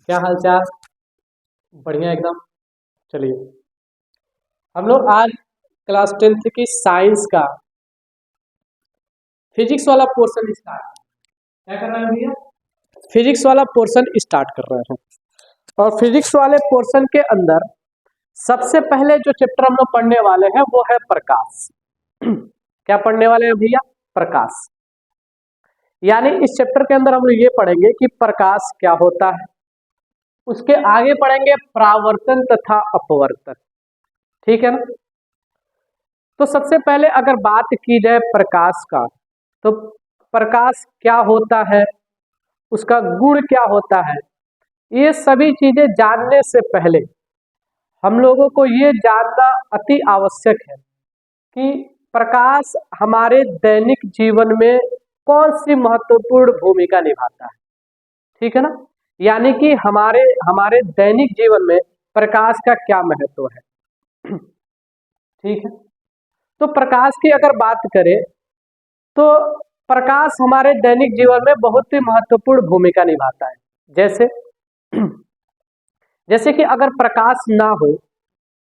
क्या हाल चाल। बढ़िया एकदम। चलिए, हम लोग आज क्लास 10th की साइंस का फिजिक्स वाला पोर्शन स्टार्ट क्या कर रहे हैं भैया। फिजिक्स वाला पोर्शन स्टार्ट कर रहे हैं। और फिजिक्स वाले पोर्शन के अंदर सबसे पहले जो चैप्टर हम लोग पढ़ने वाले हैं वो है प्रकाश। क्या पढ़ने वाले हैं भैया? प्रकाश। यानी इस चैप्टर के अंदर हम लोग ये पढ़ेंगे कि प्रकाश क्या होता है। उसके आगे पढ़ेंगे परावर्तन तथा अपवर्तन। ठीक है ना। तो सबसे पहले अगर बात की जाए प्रकाश का, तो प्रकाश क्या होता है, उसका गुण क्या होता है, ये सभी चीजें जानने से पहले हम लोगों को ये जानना अति आवश्यक है कि प्रकाश हमारे दैनिक जीवन में कौन सी महत्वपूर्ण भूमिका निभाता है। ठीक है ना। यानी कि हमारे हमारे दैनिक जीवन में प्रकाश का क्या महत्व है। ठीक है। तो प्रकाश की अगर बात करें तो प्रकाश हमारे दैनिक जीवन में बहुत ही महत्वपूर्ण भूमिका निभाता है। जैसे जैसे कि अगर प्रकाश ना हो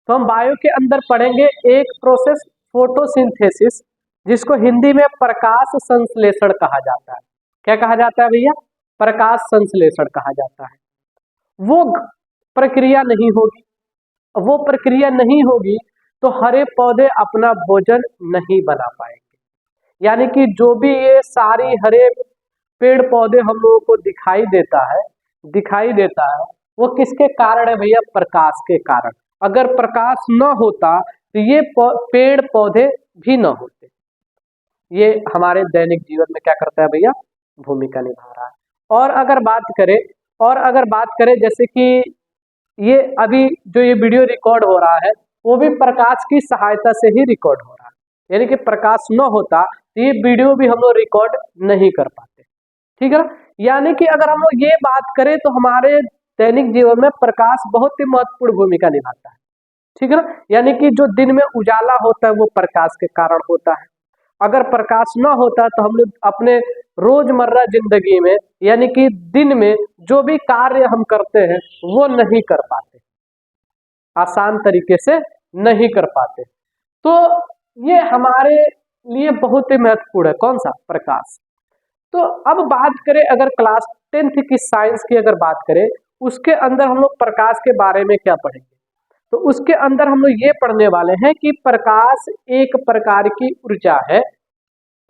तो हम बायो के अंदर पढ़ेंगे एक प्रोसेस फोटोसिंथेसिस, जिसको हिंदी में प्रकाश संश्लेषण कहा जाता है। क्या कहा जाता है भैया? प्रकाश संश्लेषण कहा जाता है। वो प्रक्रिया नहीं होगी, वो प्रक्रिया नहीं होगी तो हरे पौधे अपना भोजन नहीं बना पाएंगे। यानी कि जो भी ये सारी हरे पेड़ पौधे हम लोगों को दिखाई देता है वो किसके कारण है भैया? प्रकाश के कारण। अगर प्रकाश न होता तो ये पेड़ पौधे भी न होते। ये हमारे दैनिक जीवन में क्या करता है भैया? भूमिका निभा रहा है। और अगर बात करें जैसे कि ये अभी जो ये वीडियो रिकॉर्ड हो रहा है वो भी प्रकाश की सहायता से ही रिकॉर्ड हो रहा है। यानी कि प्रकाश न होता तो ये वीडियो भी हम लोग रिकॉर्ड नहीं कर पाते। ठीक है ना। यानी कि अगर हम लोग ये बात करें तो हमारे दैनिक जीवन में प्रकाश बहुत ही महत्वपूर्ण भूमिका निभाता है। ठीक है ना। यानी कि जो दिन में उजाला होता है वो प्रकाश के कारण होता है। अगर प्रकाश न होता तो हम लोग अपने रोजमर्रा जिंदगी में यानी कि दिन में जो भी कार्य हम करते हैं वो नहीं कर पाते, आसान तरीके से नहीं कर पाते। तो ये हमारे लिए बहुत ही महत्वपूर्ण है। कौन सा? प्रकाश। तो अब बात करें अगर क्लास 10th की साइंस की अगर बात करें, उसके अंदर हम लोग प्रकाश के बारे में क्या पढ़ेंगे? तो उसके अंदर हम लोग ये पढ़ने वाले हैं कि प्रकाश एक प्रकार की ऊर्जा है।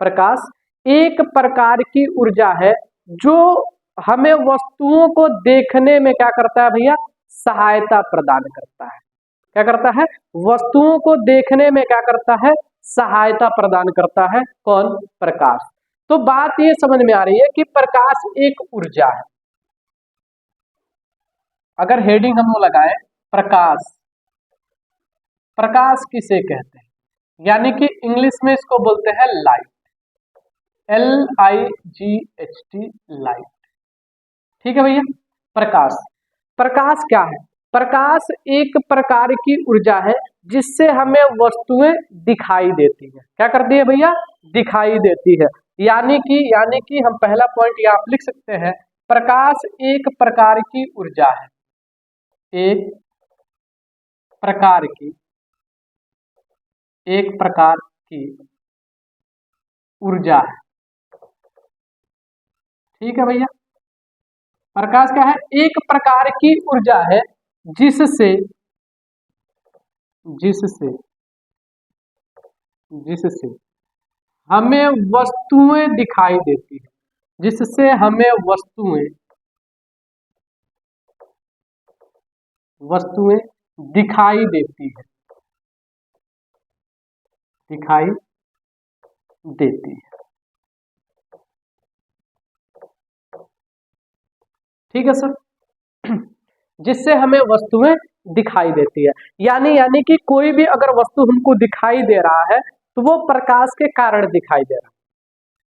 प्रकाश एक प्रकार की ऊर्जा है जो हमें वस्तुओं को देखने में क्या करता है भैया? सहायता प्रदान करता है। क्या करता है? वस्तुओं को देखने में क्या करता है? सहायता प्रदान करता है। कौन? प्रकाश। तो बात ये समझ में आ रही है कि प्रकाश एक ऊर्जा है। अगर हेडिंग हम लोग लगाए प्रकाश, प्रकाश किसे कहते हैं? यानी कि इंग्लिश में इसको बोलते हैं लाइट, LIGHT, लाइट। ठीक है भैया। प्रकाश, प्रकाश क्या है? प्रकाश एक प्रकार की ऊर्जा है जिससे हमें वस्तुएं दिखाई देती है। क्या करती है भैया? दिखाई देती है। यानी कि हम पहला पॉइंट यहाँ लिख सकते हैं, प्रकाश एक प्रकार की ऊर्जा है। एक प्रकार की ऊर्जा है। ठीक है भैया। प्रकाश क्या है? एक प्रकार की ऊर्जा है जिससे जिससे जिससे हमें वस्तुएं दिखाई देती है। जिससे हमें वस्तुएं दिखाई देती है। दिखाई देती है। ठीक है सर। जिससे हमें वस्तुएं दिखाई देती है। यानी कि कोई भी अगर वस्तु हमको दिखाई दे रहा है तो वो प्रकाश के कारण दिखाई दे रहा है।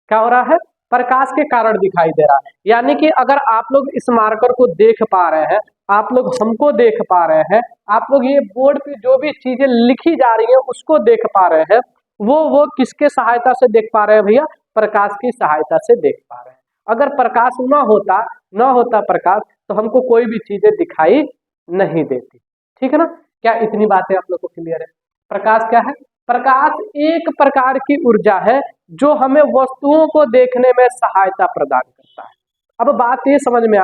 क्या हो रहा है? प्रकाश के कारण दिखाई दे रहा है। यानी कि अगर आप लोग इस मार्कर को देख पा रहे हैं, आप लोग हमको देख पा रहे हैं, आप लोग ये बोर्ड पे जो भी चीजें लिखी जा रही है उसको देख पा रहे हैं, वो किसके सहायता से देख पा रहे हैं भैया? प्रकाश की सहायता से देख पा रहे हैं। अगर प्रकाश ना होता प्रकाश, तो हमको कोई भी चीजें दिखाई नहीं देती। ठीक है ना? क्या इतनी बातें आप लोग को क्लियर है? प्रकाश क्या है? प्रकाश एक प्रकार की ऊर्जा है जो हमें वस्तुओं को देखने में सहायता प्रदान करता है। अब बात ये समझ में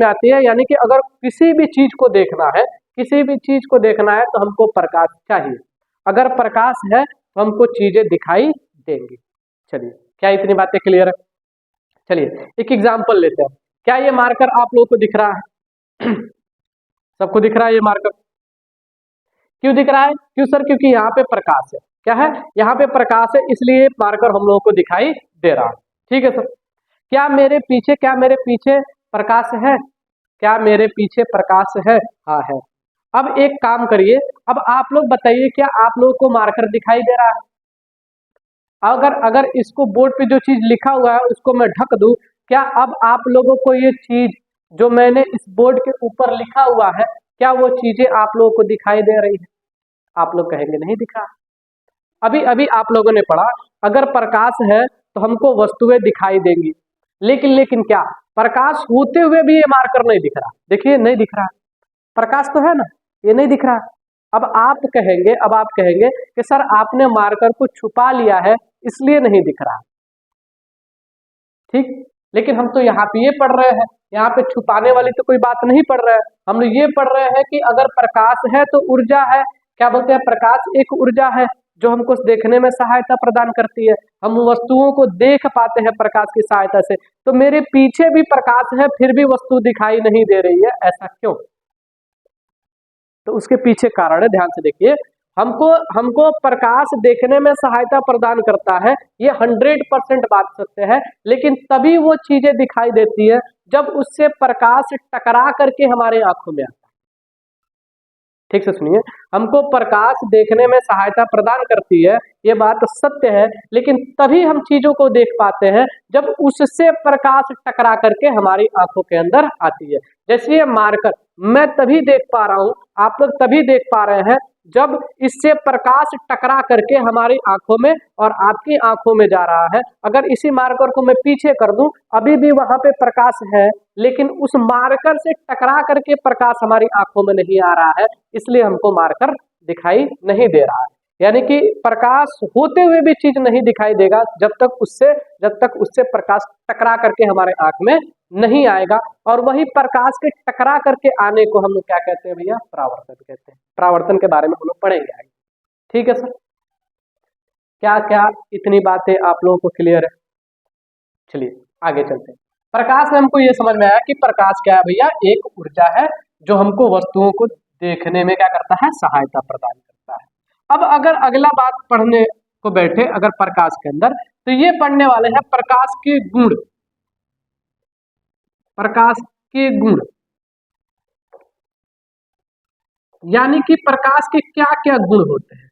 आती है, यानी कि अगर किसी भी चीज को देखना है तो हमको प्रकाश चाहिए। अगर प्रकाश है तो हमको चीजें दिखाई देंगी। चलिए, क्या इतनी बातें क्लियर है? चलिए एक एग्जांपल लेते हैं। क्या ये मार्कर आप लोगों को दिख रहा है? सबको दिख रहा है ये मार्कर? क्यों दिख रहा है? क्यों सर? क्योंकि यहाँ पे प्रकाश है। क्या है? यहाँ पे प्रकाश है, इसलिए मार्कर हम लोगों को दिखाई दे रहा है। ठीक है सर। क्या मेरे पीछे प्रकाश है? क्या मेरे पीछे प्रकाश है? हाँ है। अब एक काम करिए, अब आप लोग बताइए, क्या आप लोगों को मार्कर दिखाई दे रहा है? अगर इसको बोर्ड पे जो चीज लिखा हुआ है उसको मैं ढक दूं, क्या अब आप लोगों को ये चीज जो मैंने इस बोर्ड के ऊपर लिखा हुआ है, क्या वो चीजें आप लोगों को दिखाई दे रही है? आप लोग कहेंगे नहीं दिख रहा। अभी अभी आप लोगों ने पढ़ा, अगर प्रकाश है तो हमको वस्तुएं दिखाई देंगी, लेकिन क्या प्रकाश होते हुए भी ये मार्कर नहीं दिख रहा? देखिए नहीं दिख रहा, प्रकाश तो है ना, ये नहीं दिख रहा। अब आप कहेंगे कि सर आपने मार्कर को छुपा लिया है इसलिए नहीं दिख रहा। ठीक, लेकिन हम तो यहाँ पे ये पढ़ रहे हैं, यहाँ पे छुपाने वाली तो कोई बात नहीं पढ़ रहे हैं। हम लोग ये पढ़ रहे हैं कि अगर प्रकाश है तो ऊर्जा है। क्या बोलते हैं? प्रकाश एक ऊर्जा है जो हमको देखने में सहायता प्रदान करती है। हम वस्तुओं को देख पाते हैं प्रकाश की सहायता से। तो मेरे पीछे भी प्रकाश है फिर भी वस्तु दिखाई नहीं दे रही है, ऐसा क्यों? तो उसके पीछे कारण है, ध्यान से देखिए। हमको प्रकाश देखने में सहायता प्रदान करता है, ये 100% बात सत्य है, लेकिन तभी वो चीजें दिखाई देती है जब उससे प्रकाश टकरा करके हमारे आंखों में आता है। ठीक से सुनिए, हमको प्रकाश देखने में सहायता प्रदान करती है, ये बात सत्य है, लेकिन तभी हम चीजों को देख पाते हैं जब उससे प्रकाश टकरा करके हमारी आंखों के अंदर आती है। जैसे ये मार्कर मैं तभी देख पा रहा हूं, आप लोग तभी देख पा रहे हैं जब इससे प्रकाश टकरा करके हमारी आंखों में और आपकी आंखों में जा रहा है। अगर इसी मार्कर को मैं पीछे कर दूं, अभी भी वहां पे प्रकाश है, लेकिन उस मार्कर से टकरा करके प्रकाश हमारी आंखों में नहीं आ रहा है, इसलिए हमको मार्कर दिखाई नहीं दे रहा है। यानी कि प्रकाश होते हुए भी चीज नहीं दिखाई देगा जब तक उससे प्रकाश टकरा करके हमारे आंख में नहीं आएगा। और वही प्रकाश के टकरा करके आने को हम लोग क्या कहते हैं भैया? परावर्तन कहते हैं। परावर्तन के बारे में हम लोग पढ़ेंगे आगे। ठीक है सर, क्या क्या इतनी बातें आप लोगों को क्लियर है? चलिए आगे चलते हैं। प्रकाश में हमको ये समझ में आया कि प्रकाश क्या है भैया? एक ऊर्जा है जो हमको वस्तुओं को देखने में क्या करता है? सहायता प्रदान करता है। अब अगर अगला बात पढ़ने को बैठे अगर प्रकाश के अंदर, तो ये पढ़ने वाले हैं प्रकाश के गुण। प्रकाश के गुण यानी कि प्रकाश के क्या क्या गुण होते हैं।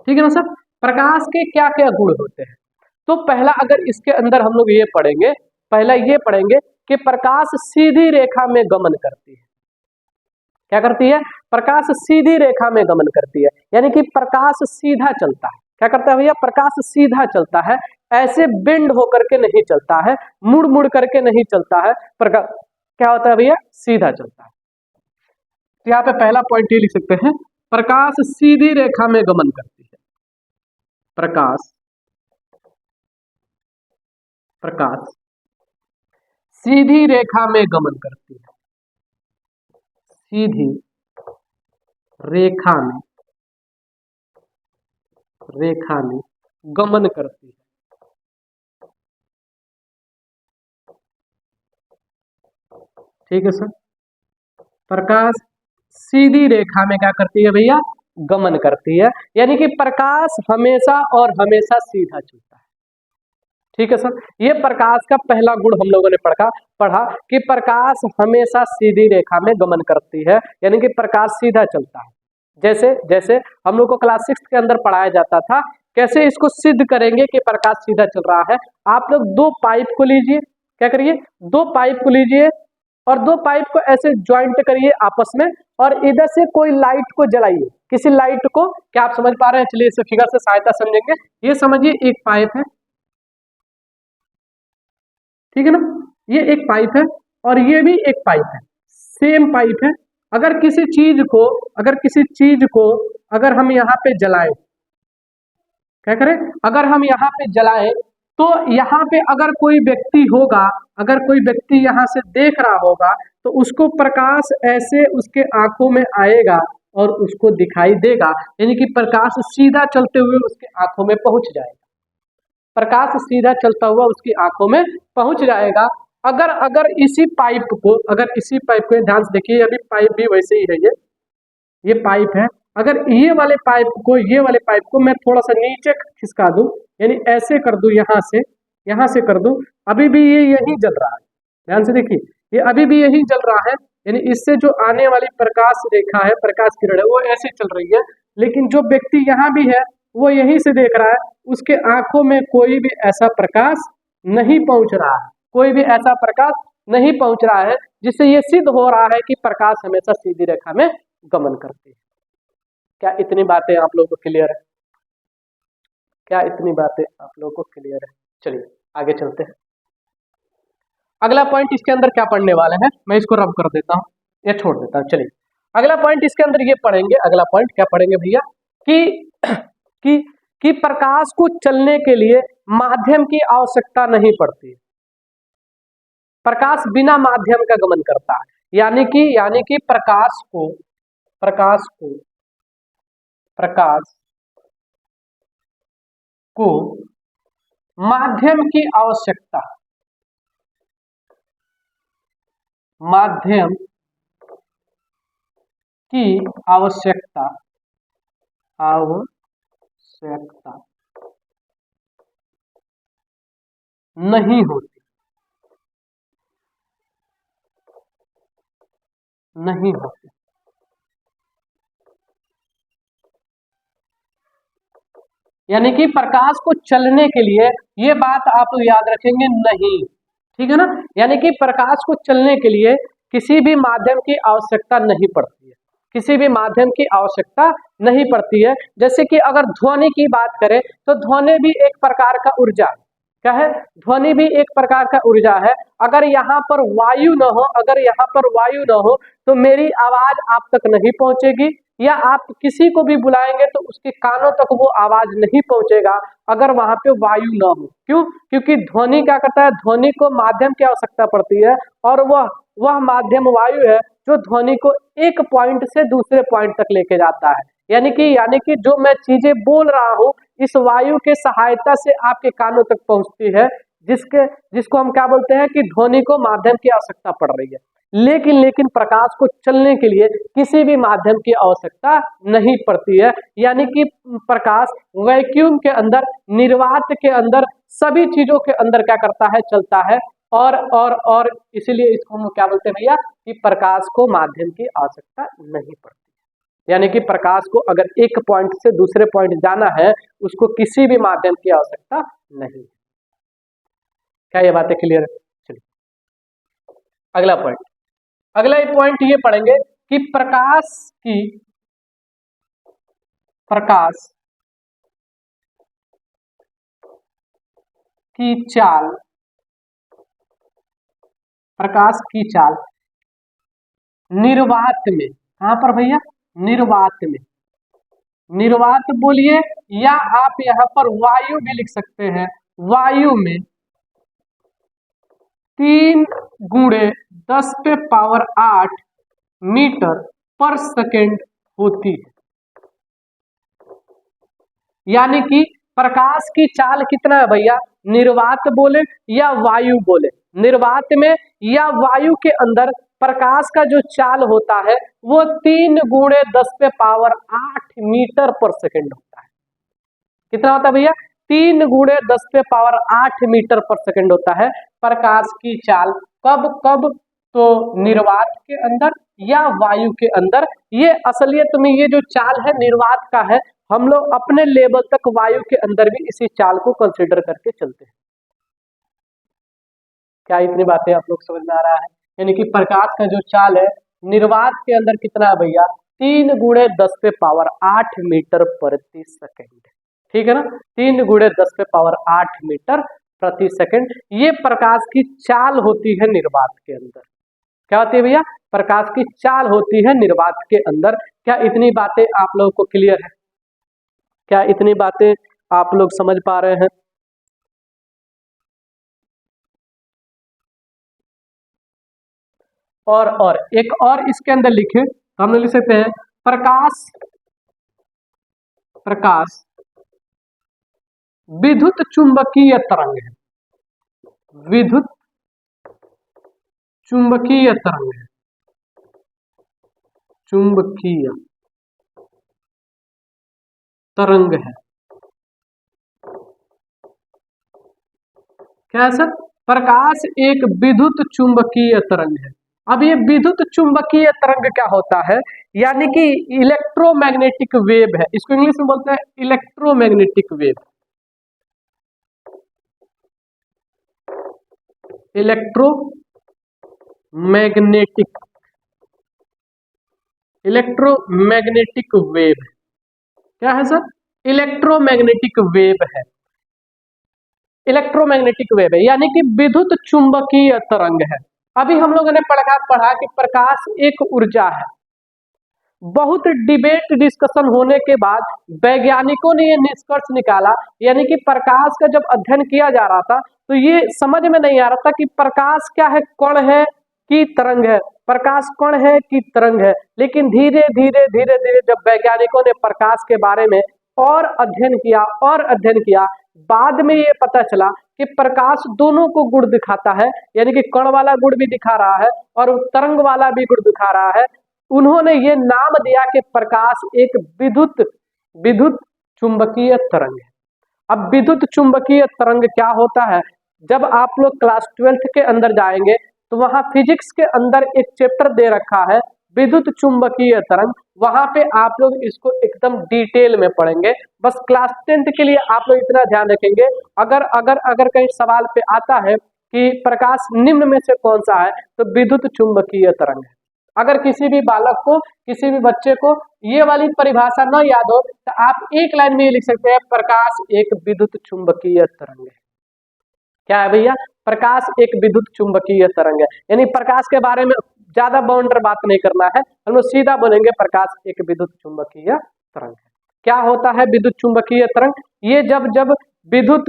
ठीक है ना सर? प्रकाश के क्या क्या गुण होते हैं? तो पहला अगर इसके अंदर हम लोग ये पढ़ेंगे कि प्रकाश सीधी रेखा में गमन करती है। क्या करती है? प्रकाश सीधी रेखा में गमन करती है, यानी कि प्रकाश सीधा चलता है। क्या करता है भैया? प्रकाश सीधा चलता है, ऐसे बेंड होकर के नहीं चलता है, मुड़ मुड़ करके नहीं चलता है। प्रकाश क्या होता है भैया? सीधा चलता है। तो यहाँ पे पहला पॉइंट ये लिख सकते हैं, प्रकाश सीधी रेखा में गमन करती है। प्रकाश सीधी रेखा में गमन करती है। सीधी रेखा में गमन करती है। ठीक है सर? प्रकाश सीधी रेखा में क्या करती है भैया? गमन करती है, यानी कि प्रकाश हमेशा और हमेशा सीधा चलता है। ठीक है सर? ये प्रकाश का पहला गुण हम लोगों ने पढ़ा कि प्रकाश हमेशा सीधी रेखा में गमन करती है, यानी कि प्रकाश सीधा चलता है। जैसे हम लोग को क्लास 6 के अंदर पढ़ाया जाता था, कैसे इसको सिद्ध करेंगे कि प्रकाश सीधा चल रहा है। आप लोग दो पाइप को लीजिए, क्या करिए? दो पाइप को लीजिए और दो पाइप को ऐसे ज्वाइंट करिए आपस में, और इधर से कोई लाइट को जलाइए, किसी लाइट को। क्या आप समझ पा रहे हैं? चलिए इसे फिगर से सहायता समझेंगे। ये समझिए एक पाइप है, ठीक है ना। ये एक पाइप है और ये भी एक पाइप है, सेम पाइप है। अगर किसी चीज को अगर हम यहाँ पे जलाएं, क्या करें, अगर हम यहाँ पे जलाएं तो यहाँ पे अगर कोई व्यक्ति होगा, अगर कोई व्यक्ति यहाँ से देख रहा होगा तो उसको प्रकाश ऐसे उसके आंखों में आएगा और उसको दिखाई देगा, यानी कि प्रकाश सीधा चलते हुए उसके आंखों में पहुंच जाएगा। प्रकाश सीधा चलता हुआ उसकी आंखों में पहुंच जाएगा। अगर इसी पाइप को ध्यान से देखिए, अभी पाइप भी वैसे ही है, ये पाइप है। अगर ये वाले पाइप को मैं थोड़ा सा नीचे खिसका दूं, यानी ऐसे कर दूं, यहाँ से कर दूं, अभी भी ये यही जल रहा है। ध्यान से देखिए, ये अभी भी यही जल रहा है, यानी इससे जो आने वाली प्रकाश रेखा है, प्रकाश किरण है, वो ऐसे चल रही है। लेकिन जो व्यक्ति यहाँ भी है वो यहीं से देख रहा है, उसके आंखों में कोई भी ऐसा प्रकाश नहीं पहुंच रहा है, कोई भी ऐसा प्रकाश नहीं पहुंच रहा है, जिससे ये सिद्ध हो रहा है कि प्रकाश हमेशा सीधी रेखा में गमन करती है। क्या इतनी बातें आप लोगों को क्लियर है? क्या इतनी बातें आप लोगों को क्लियर है? चलिए आगे चलते हैं। अगला पॉइंट इसके अंदर क्या पढ़ने वाले हैं, मैं इसको रब कर देता हूं या छोड़ देता हूं। चलिए अगला पॉइंट इसके अंदर ये पढ़ेंगे। अगला पॉइंट क्या पढ़ेंगे भैया कि प्रकाश को चलने के लिए माध्यम की आवश्यकता नहीं पड़ती। प्रकाश बिना माध्यम का गमन करता है, यानी कि प्रकाश को माध्यम की आवश्यकता नहीं होती। यानी कि प्रकाश को चलने के लिए, ये बात आप याद रखेंगे, नहीं, ठीक है ना। यानी कि प्रकाश को चलने के लिए किसी भी माध्यम की आवश्यकता नहीं पड़ती है, किसी भी माध्यम की आवश्यकता नहीं पड़ती है। जैसे कि अगर ध्वनि की बात करें तो ध्वनि भी एक प्रकार का ऊर्जा है। क्या है? ध्वनि भी एक प्रकार का ऊर्जा है। अगर यहाँ पर वायु न हो, तो मेरी आवाज आप तक नहीं पहुंचेगी, या आप किसी को भी बुलाएंगे तो उसके कानों तक वो आवाज नहीं पहुंचेगा अगर वहां पे वायु न हो। क्यों? क्योंकि ध्वनि क्या करता है, ध्वनि को माध्यम की आवश्यकता पड़ती है, और वह माध्यम वायु है जो ध्वनि को एक पॉइंट से दूसरे पॉइंट तक लेके जाता है। यानी कि जो मैं चीजें बोल रहा हूँ इस वायु के सहायता से आपके कानों तक पहुंचती है, जिसको हम क्या बोलते हैं कि ध्वनि को माध्यम की आवश्यकता पड़ रही है। लेकिन प्रकाश को चलने के लिए किसी भी माध्यम की आवश्यकता नहीं पड़ती है। यानी कि प्रकाश वैक्यूम के अंदर, निर्वात के अंदर, सभी चीजों के अंदर क्या करता है, चलता है। और इसीलिए इसको हम क्या बोलते हैं भैया कि प्रकाश को माध्यम की आवश्यकता नहीं पड़ती। यानी कि प्रकाश को अगर एक पॉइंट से दूसरे पॉइंट जाना है उसको किसी भी माध्यम की आवश्यकता नहीं। क्या ये बातें क्लियर है? चलिए अगला पॉइंट ये पढ़ेंगे कि प्रकाश की चाल निर्वात में, कहां पर भैया, निर्वात बोलिए, या आप यहां पर वायु भी लिख सकते हैं। वायु में 3 × 10⁸ मीटर पर सेकेंड होती है। यानी कि प्रकाश की चाल कितना है भैया, निर्वात बोले या वायु बोले, निर्वात में या वायु के अंदर प्रकाश का जो चाल होता है वो 3 × 10⁸ मीटर पर सेकेंड होता है। कितना होता है भैया? 3 × 10⁸ मीटर पर सेकेंड होता है प्रकाश की चाल। कब? तो निर्वात के अंदर या वायु के अंदर। ये असलियत में ये जो चाल है निर्वात का है, हम लोग अपने लेवल तक वायु के अंदर भी इसी चाल को कंसीडर करके चलते हैं। क्या इतनी बातें आप लोग समझ में आ रहा है? यानी कि प्रकाश का जो चाल है निर्वात के अंदर कितना है भैया, 3 × 10⁸ मीटर प्रति सेकेंड। ठीक है ना, 3 × 10⁸ मीटर प्रति सेकंड। ये प्रकाश की चाल होती है निर्वात के अंदर। क्या होती है भैया? प्रकाश की चाल होती है निर्वात के अंदर। क्या इतनी बातें आप लोगों को क्लियर है? क्या इतनी बातें आप लोग समझ पा रहे हैं? और एक और इसके अंदर लिखे तो हम लोग लिख सकते हैं प्रकाश विद्युत चुंबकीय तरंग है। विद्युत चुंबकीय तरंग है। चुंबकीय तरंग है। क्या है सर? प्रकाश एक विद्युत चुंबकीय तरंग है। अब ये विद्युत चुंबकीय तरंग क्या होता है? यानी कि इलेक्ट्रोमैग्नेटिक वेव है। इसको इंग्लिश में बोलते हैं इलेक्ट्रोमैग्नेटिक वेव। Electromagnetic wave. क्या है सर? इलेक्ट्रोमैग्नेटिक वेव है। इलेक्ट्रोमैग्नेटिक वेव है यानी कि विद्युत चुंबकीय तरंग है। अभी हम लोगों ने पढ़ा कि प्रकाश एक ऊर्जा है। बहुत डिबेट डिस्कशन होने के बाद वैज्ञानिकों ने ये निष्कर्ष निकाला, यानी कि प्रकाश का जब अध्ययन किया जा रहा था तो ये समझ में नहीं आ रहा था कि प्रकाश क्या है, कण है कि तरंग है, प्रकाश कण है कि तरंग है। लेकिन धीरे धीरे जब वैज्ञानिकों ने प्रकाश के बारे में और अध्ययन किया, बाद में ये पता चला कि प्रकाश दोनों को गुण दिखाता है, यानी कि कण वाला गुण भी दिखा रहा है और तरंग वाला भी गुण दिखा रहा है। उन्होंने ये नाम दिया कि प्रकाश एक विद्युत चुंबकीय तरंग है। अब विद्युत चुंबकीय तरंग क्या होता है? जब आप लोग क्लास 12th के अंदर जाएंगे तो वहां फिजिक्स के अंदर एक चैप्टर दे रखा है विद्युत चुंबकीय तरंग। वहां पे आप लोग इसको एकदम डिटेल में पढ़ेंगे। बस क्लास 10th के लिए आप लोग इतना ध्यान रखेंगे, अगर अगर अगर कहीं सवाल पे आता है कि प्रकाश निम्न में से कौन सा है, तो विद्युत चुंबकीय तरंग है। अगर किसी भी बालक को, किसी भी बच्चे को ये वाली परिभाषा न याद हो तो आप एक लाइन में ये लिख सकते हैं, प्रकाश एक विद्युत चुंबकीय तरंग है। क्या है भैया? प्रकाश एक विद्युत चुंबकीय तरंग है। यानी प्रकाश के बारे में ज्यादा बाउंडर बात नहीं करना है, हम लोग सीधा बोलेंगे प्रकाश एक विद्युत चुंबकीय तरंग है। क्या होता है विद्युत चुंबकीय तरंग? ये जब विद्युत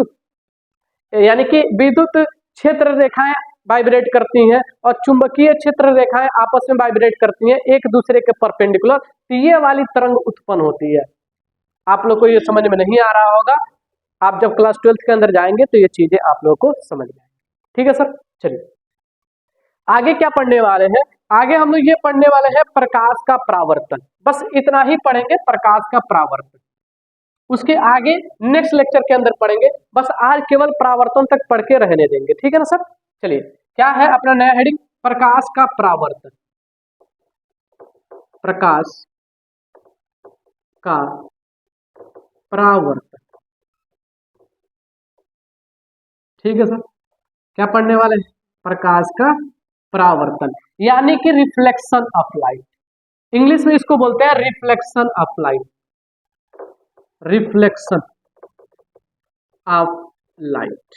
यानी कि विद्युत क्षेत्र रेखाएं वाइब्रेट करती हैं और चुंबकीय क्षेत्र रेखाएं आपस में वाइब्रेट करती हैं एक दूसरे के परपेंडिकुलर, तो ये वाली तरंग उत्पन्न होती है। आप लोग को ये समझ में नहीं आ रहा होगा, आप जब क्लास 12th के अंदर जाएंगे तो ये चीजें आप लोगों को समझ में आएंगी। ठीक है सर, चलिए आगे क्या पढ़ने वाले हैं? आगे हम लोग ये पढ़ने वाले हैं प्रकाश का परावर्तन। बस इतना ही पढ़ेंगे, प्रकाश का परावर्तन। उसके आगे नेक्स्ट लेक्चर के अंदर पढ़ेंगे। बस आज केवल परावर्तन तक पढ़ के रहने देंगे। ठीक है ना सर? चलिए, क्या है अपना नया हेडिंग? प्रकाश का परावर्तन। प्रकाश का परावर्तन। ठीक है सर, क्या पढ़ने वाले हैं? प्रकाश का परावर्तन यानी कि रिफ्लेक्शन ऑफ लाइट। इंग्लिश में इसको बोलते हैं reflection of light. Reflection of light,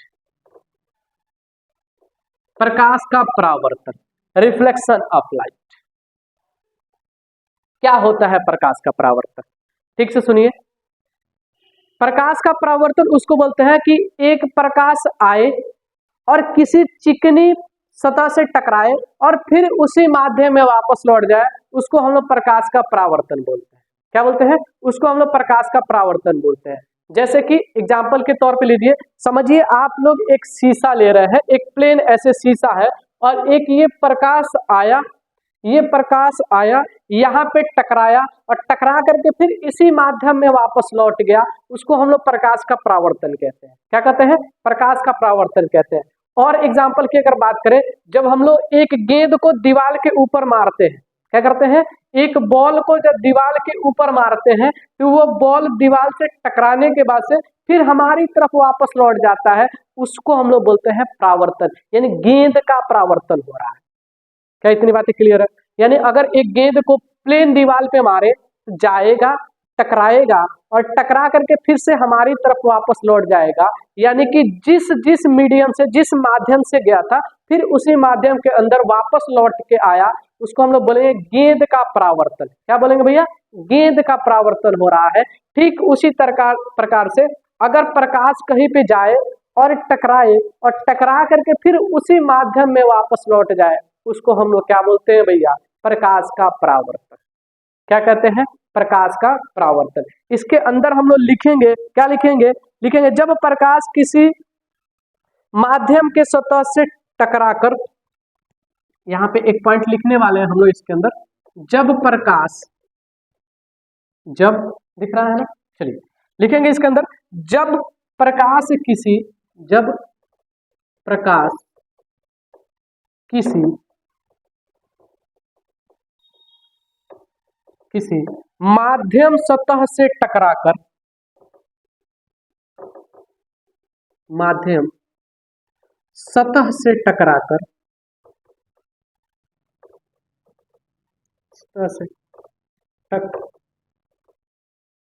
प्रकाश का परावर्तन, रिफ्लेक्शन ऑफ लाइट। क्या होता है प्रकाश का परावर्तन? ठीक से सुनिए, प्रकाश का परावर्तन उसको बोलते हैं कि एक प्रकाश आए और किसी चिकनी सतह से टकराए और फिर उसी माध्यम में वापस लौट जाए, उसको हम लोग प्रकाश का परावर्तन बोलते हैं। क्या बोलते हैं? उसको हम लोग प्रकाश का परावर्तन बोलते हैं। जैसे कि एग्जाम्पल के तौर पे लीजिए, समझिए आप लोग एक शीशा ले रहे हैं, एक प्लेन ऐसे शीशा है और एक ये प्रकाश आया यहाँ पे टकराया और टकरा करके फिर इसी माध्यम में वापस लौट गया, उसको हम लोग प्रकाश का परावर्तन कहते हैं। क्या कहते हैं? प्रकाश का परावर्तन कहते हैं। और एग्जाम्पल की अगर बात करें, जब हम लोग एक गेंद को दीवार के ऊपर मारते हैं, क्या करते हैं? एक बॉल को जब दीवार के ऊपर मारते हैं तो वो बॉल दीवार से टकराने के बाद से फिर हमारी तरफ वापस लौट जाता है, उसको हम लोग बोलते हैं परावर्तन, यानी गेंद का परावर्तन हो रहा है। क्या इतनी बातें क्लियर है? यानी अगर एक गेंद को प्लेन दीवार पे मारे तो जाएगा, टकराएगा और टकरा करके फिर से हमारी तरफ वापस लौट जाएगा, यानी कि जिस जिस मीडियम से, जिस माध्यम से गया था फिर उसी माध्यम के अंदर वापस लौट के आया, उसको हम लोग बोलेंगे गेंद का परावर्तन। क्या बोलेंगे भैया? गेंद का परावर्तन हो रहा है। ठीक उसी प्रकार से अगर प्रकाश कहीं पे जाए और टकराए और टकरा करके फिर उसी माध्यम में वापस लौट जाए, उसको हम लोग क्या बोलते हैं भैया? प्रकाश का परावर्तन। क्या कहते हैं? प्रकाश का परावर्तन। इसके अंदर हम लोग लिखेंगे, क्या लिखेंगे? लिखेंगे जब प्रकाश किसी माध्यम के सतह से टकराकर, यहां पे एक पॉइंट लिखने वाले हैं हम लोग इसके अंदर, जब प्रकाश, जब दिख रहा है ना, चलिए लिखेंगे इसके अंदर, जब प्रकाश किसी, जब प्रकाश किसी माध्यम सतह से टकराकर, माध्यम सतह से टकराकर, सतह से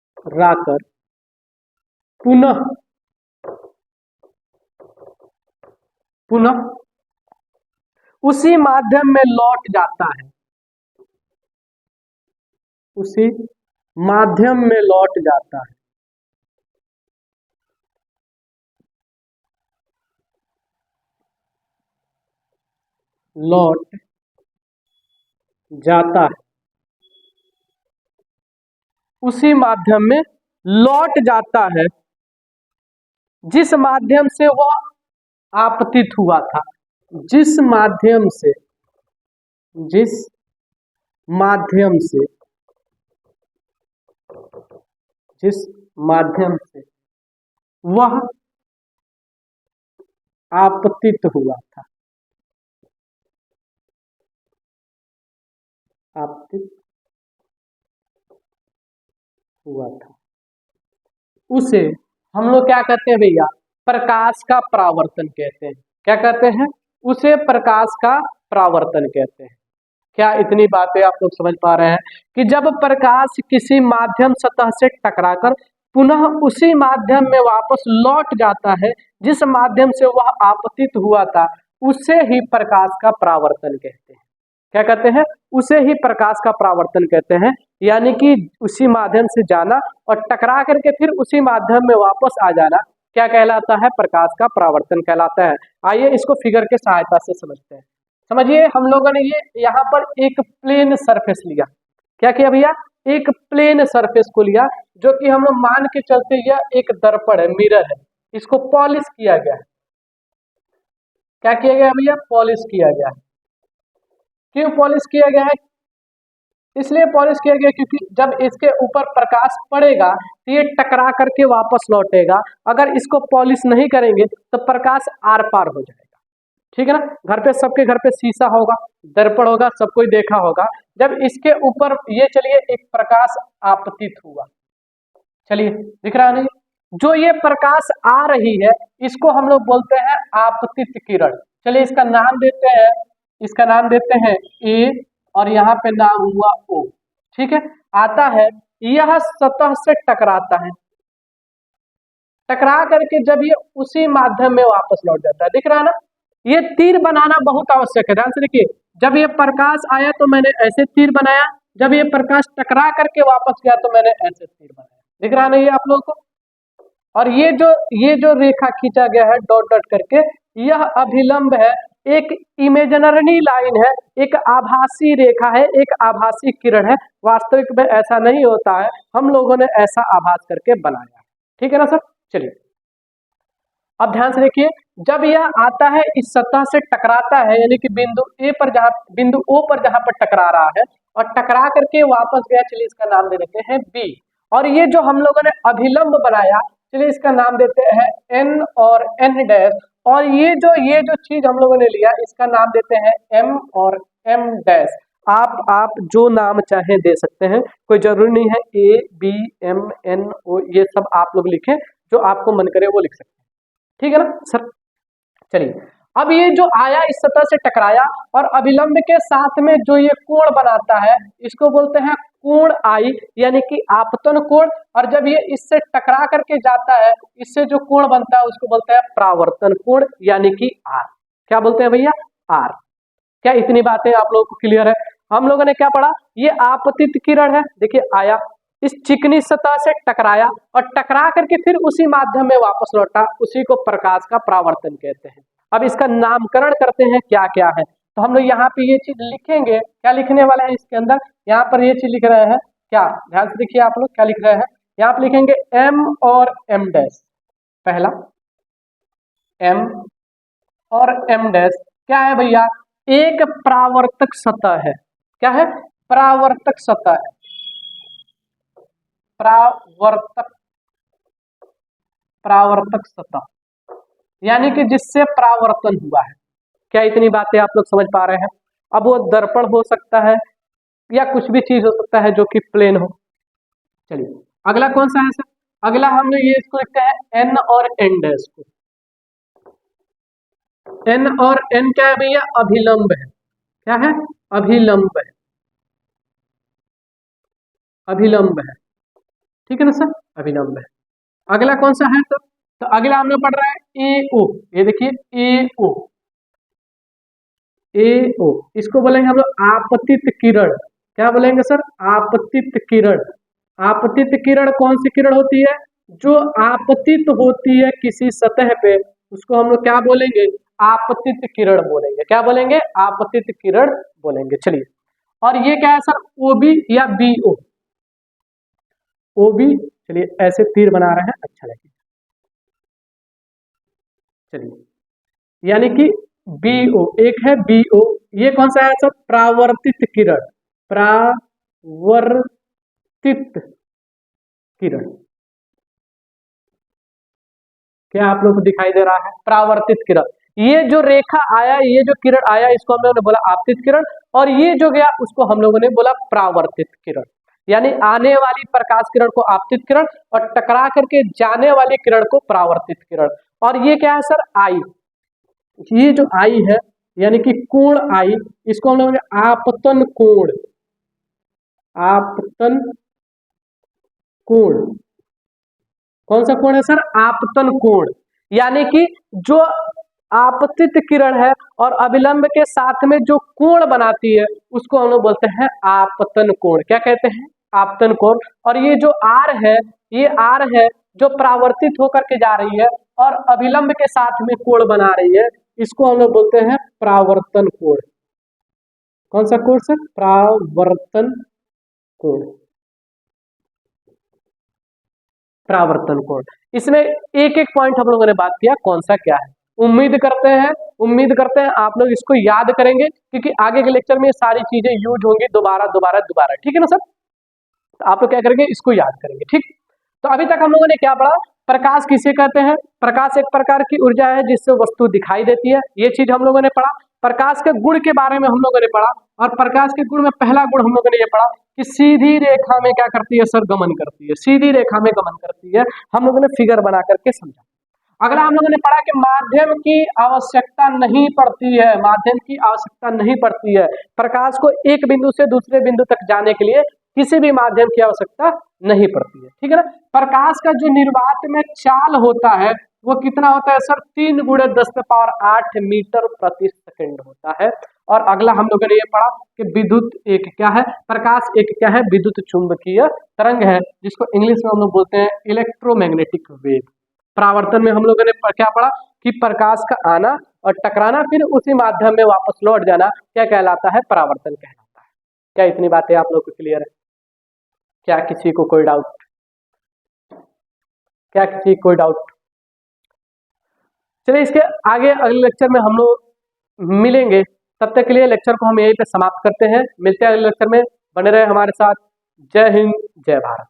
टकराकर पुनः उसी माध्यम में लौट जाता है, उसी माध्यम में लौट जाता है, लौट जाता है, उसी माध्यम में लौट जाता है जिस माध्यम से वह आपतित हुआ था, जिस माध्यम से, जिस माध्यम से, जिस माध्यम से वह आपतित हुआ था, आपतित हुआ था, उसे हम लोग क्या कहते हैं भैया? प्रकाश का परावर्तन कहते हैं। क्या कहते हैं? उसे प्रकाश का परावर्तन कहते हैं। क्या इतनी बातें आप लोग समझ पा रहे हैं कि जब प्रकाश किसी माध्यम सतह से टकराकर पुनः उसी माध्यम में वापस लौट जाता है जिस माध्यम से वह आपतित हुआ था, उसे ही प्रकाश का परावर्तन कहते हैं। क्या कहते हैं? उसे ही प्रकाश का परावर्तन कहते हैं, यानी कि उसी माध्यम से जाना और टकरा करके फिर उसी माध्यम में वापस आ जाना क्या कहलाता है? प्रकाश का परावर्तन कहलाता है। आइए इसको फिगर के सहायता से समझते हैं। समझिए, हम लोगों ने ये यहाँ पर एक प्लेन सरफेस लिया। क्या किया भैया? एक प्लेन सरफेस को लिया, जो कि हम लोग मान के चलते यह एक दर्पण है, मिरर है। इसको पॉलिश किया गया है। क्या किया गया भैया? पॉलिश किया गया है। क्यों पॉलिश किया गया है? इसलिए पॉलिश किया गया क्योंकि जब इसके ऊपर प्रकाश पड़ेगा तो ये टकरा करके वापस लौटेगा। अगर इसको पॉलिश नहीं करेंगे तो प्रकाश आर पार हो जाएगा। ठीक है ना? घर पे, सबके घर पे शीशा होगा, दर्पण होगा, सब कोई देखा होगा। जब इसके ऊपर ये, चलिए, एक प्रकाश आपतित हुआ, चलिए दिख रहा नहीं, जो ये प्रकाश आ रही है इसको हम लोग बोलते हैं आपतित किरण। चलिए इसका नाम देते हैं, इसका नाम देते हैं ए, और यहाँ पे नाम हुआ ओ। ठीक है? आता है, यह सतह से टकराता है, टकरा करके जब ये उसी माध्यम में वापस लौट जाता है। दिख रहा है ना? ये तीर बनाना बहुत आवश्यक है। ध्यान से देखिए, जब ये प्रकाश आया तो मैंने ऐसे तीर बनाया, जब ये प्रकाश टकरा करके वापस गया तो मैंने ऐसे तीर बनाया। दिख रहा नहीं है आप लोगों को? और ये जो रेखा खींचा गया है डॉट डॉट करके, यह अभिलंब है, एक इमेजिनरी लाइन है, एक आभासी रेखा है, एक आभासी किरण है। वास्तविक में ऐसा नहीं होता है, हम लोगों ने ऐसा आभास करके बनाया। ठीक है ना सर? चलिए अब ध्यान से देखिए, जब यह आता है इस सतह से टकराता है, यानी कि बिंदु ए पर, जहां बिंदु ओ पर जहां पर टकरा रहा है और टकरा करके वापस गया, चलिए इसका नाम दे देते हैं बी। और ये जो हम लोगों ने अभिलंब बनाया, चलिए इसका नाम देते हैं एन और एन डैश। और ये जो चीज हम लोगों ने लिया, इसका नाम देते हैं एम और एम डैश। आप जो नाम चाहे दे सकते हैं, कोई जरूरी नहीं है A B M N O, ये सब आप लोग लिखें, जो आपको मन करे वो लिख सकते हैं। ठीक है ना सर? चलिए अब ये जो आया इस सतह से टकराया और अभिलंब के साथ में जो ये कोण बनाता है इसको बोलते हैं कोण आई, यानी कि आपतन कोण। और जब ये इससे टकरा करके जाता है, इससे जो कोण बनता है उसको बोलते हैं परावर्तन कोण, यानी कि आर। क्या बोलते हैं भैया? आर। क्या इतनी बातें आप लोगों को क्लियर है? हम लोगों ने क्या पढ़ा? ये आपतित किरण है, देखिए आया, इस चिकनी सतह से टकराया और टकरा करके फिर उसी माध्यम में वापस लौटा, उसी को प्रकाश का परावर्तन कहते हैं। अब इसका नामकरण करते हैं क्या क्या है, तो हम लोग यहाँ पे ये चीज लिखेंगे। क्या लिखने वाले हैं इसके अंदर? यहाँ पर ये चीज लिख रहे हैं, क्या ध्यान से देखिए आप लोग क्या लिख रहे हैं। यहाँ पे लिखेंगे एम और एम डैश। पहला एम और एम डैश क्या है भैया? एक परावर्तक सतह है। क्या है? परावर्तक सतह है। परावर्तक सतह यानी कि जिससे परावर्तन हुआ है। क्या इतनी बातें आप लोग समझ पा रहे हैं? अब वो दर्पण हो सकता है या कुछ भी चीज हो सकता है जो कि प्लेन हो। चलिए अगला कौन सा है सर? अगला हम लोग ये इसको लिखते हैं एन और एन डैश को। एन और एन क्या है भैया? अभिलंब है। क्या है? अभिलंब है। अभिलंब है, ठीक है ना सर? अभिलंब है। अगला कौन सा है सर? तो अगला हम लोग पढ़ रहे हैं ए ओ। ये देखिए ए ओ। ए ओ इसको बोलेंगे हम लोग आपतित किरण। क्या बोलेंगे सर? आपतित किरण। आपतित किरण कौन सी किरण होती है? जो आपतित होती है किसी सतह पे उसको हम लोग क्या बोलेंगे? आपतित किरण बोलेंगे। क्या बोलेंगे? आपतित किरण बोलेंगे। चलिए, और ये क्या है सर? ओ बी या बी ओ। ओ बी, चलिए ऐसे तीर बना रहे हैं, अच्छा लगे। चलिए यानी कि बी ओ, एक है बी ओ। ये कौन सा है सर? परावर्तित किरण। परावर्तित किरण। क्या आप लोग को दिखाई दे रहा है? परावर्तित किरण। ये जो रेखा आया, ये जो किरण आया इसको हम लोगों ने बोला आपतित किरण, और ये जो गया उसको हम लोगों ने बोला परावर्तित किरण। यानी आने वाली प्रकाश किरण को आपतित किरण और टकरा करके जाने वाली किरण को परावर्तित किरण। और ये क्या है सर? आई। ये जो आई है यानी कि कोण आई, इसको हम लोगों ने आपतन कोण। आपतन कोण। कौन सा कोण है सर? आपतन कोण। यानी कि जो आपतित किरण है और अभिलंब के साथ में जो कोण बनाती है उसको हम लोग बोलते हैं आपतन कोण। क्या कहते हैं? आपतन कोण। और ये जो आर है, ये आर है जो परावर्तित होकर के जा रही है और अभिलंब के साथ में कोण बना रही है, इसको हम लोग बोलते हैं परावर्तन कोण। कौन सा कोण सर? परावर्तन कोण। परावर्तन कोण। इसमें एक एक पॉइंट हम लोगों ने बात किया, कौन सा क्या है। उम्मीद करते हैं आप लोग इसको याद करेंगे, क्योंकि आगे के लेक्चर में ये सारी चीजें यूज होंगी दोबारा दोबारा दोबारा, ठीक है ना सर? तो आप लोग क्या करेंगे? इसको याद करेंगे, ठीक। तो अभी तक हम लोगों ने क्या पढ़ा? प्रकाश किसे कहते हैं? प्रकाश एक प्रकार की ऊर्जा है जिससे वस्तु दिखाई देती है, ये चीज हम लोगों ने पढ़ा। प्रकाश के गुण के बारे में हम लोगों ने पढ़ा, और प्रकाश के गुण में पहला गुण हम लोगों ने ये पढ़ा कि सीधी रेखा में क्या करती है सर? गमन करती है। सीधी रेखा में गमन करती है, हम लोगों ने फिगर बना करके समझा। अगला हम लोगों ने पढ़ा कि माध्यम की आवश्यकता नहीं पड़ती है। माध्यम की आवश्यकता नहीं पड़ती है। प्रकाश को एक बिंदु से दूसरे बिंदु तक जाने के लिए किसी भी माध्यम की आवश्यकता नहीं पड़ती है, ठीक है ना? प्रकाश का जो निर्वात में चाल होता है वो कितना होता है सर? 3 × 10⁸ मीटर प्रति सेकंड होता है। और अगला हम लोगों ने ये पढ़ा कि विद्युत एक क्या है? प्रकाश एक क्या है? विद्युत चुंबकीय तरंग है, जिसको इंग्लिश में हम लोग बोलते हैं इलेक्ट्रोमैग्नेटिक वेव। परावर्तन में हम लोगों ने क्या पढ़ा कि प्रकाश का आना और टकराना फिर उसी माध्यम में वापस लौट जाना क्या कहलाता है? परावर्तन कहलाता है। क्या इतनी बातें आप लोग को क्लियर है? क्या किसी को कोई डाउट? क्या किसी कोई डाउट? चलिए इसके आगे अगले लेक्चर में हम लोग मिलेंगे, तब तक के लिए लेक्चर को हम यहीं पे समाप्त करते हैं। मिलते हैं अगले लेक्चर में, बने रहे हमारे साथ। जय हिंद, जय भारत।